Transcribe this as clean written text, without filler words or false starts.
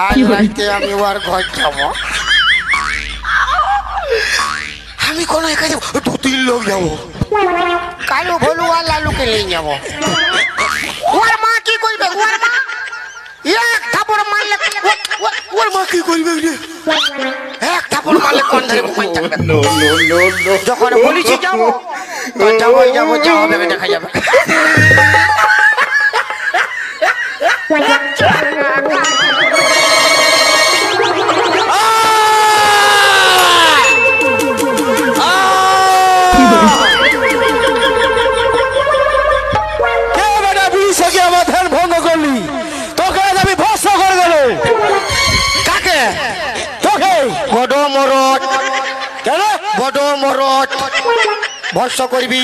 আজ রাতে আমি ওর ঘর যাবো। আমি কোনো একা যাবো, 2-3 লোক যাবো। কালু ভলু আর লালুকে নিয়ে যাবো। ওর মা কি করবে? ওর মা এক থাপড় মারলে ওর মা কি করবে? এক থাপড় মারলে কোন ধরে ঘুমাই থাকবে? যখন বলেছি যাবো তো যাবোই যাবো, যা হবে দেখা যাবে। বড় মরদ কেন? বড় মরদ ভস্য করবি?